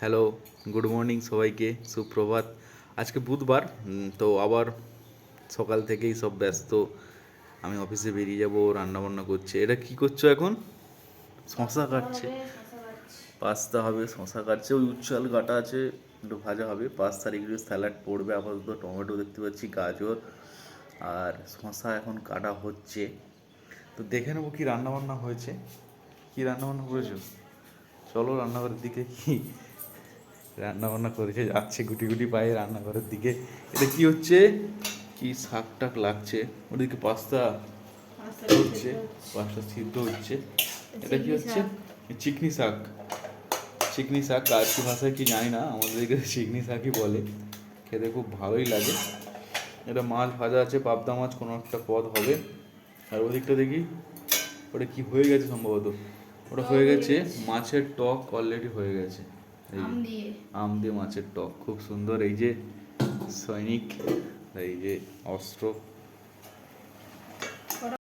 Hello, good morning সবাইকে, সুপ্রভাত। আজকে বুধবার, তো আবার সকাল থেকেই সব ব্যস্ত। আমি অফিসে বেরিয়ে যাব, রান্নাবান্না করছে। এটা কি করছো এখন? শশা কাটছে। পাস্তা হবে, শশা কাটছে, ওই উচ্ছাল কাটা আছে, একটু ভাজা হবে। পাস্তার এগুলো স্যালাড পড়বে আপাতত। টমেটো দেখতে পাচ্ছি, গাজর আর শশা এখন কাটা হচ্ছে। তো দেখে নেবো কি রান্নাবান্না হয়েছে। কি রান্নাবান্না করেছো? চলো রান্নাঘরের দিকে। কি রান্না বান্না করেছে, যাচ্ছে গুটি গুটি পায়ে রান্নাঘরের দিকে। এটা কি হচ্ছে? কি শাক টাক লাগছে? ওদিকে পাস্তা হচ্ছে, পাস্তা সিদ্ধ হচ্ছে। এটা কি হচ্ছে? চিকনি শাক। চিকনি শাক আর কি ভাষায় কি জানি না, আমাদের দিকে চিকনি শাকই বলে। খেতে খুব ভালোই লাগে। এটা মাছ ভাজা আছে, পাবদা মাছ কোনো একটা পদ হবে। আর ওদিকটা দেখি, ওটা কি হয়ে গেছে সম্ভবত। ওটা হয়ে গেছে মাছের টক, অলরেডি হয়ে গেছে। এই আম দিয়ে মাছের টক খুব সুন্দর। এই যে সৈনিক, এই যে অস্ত্র,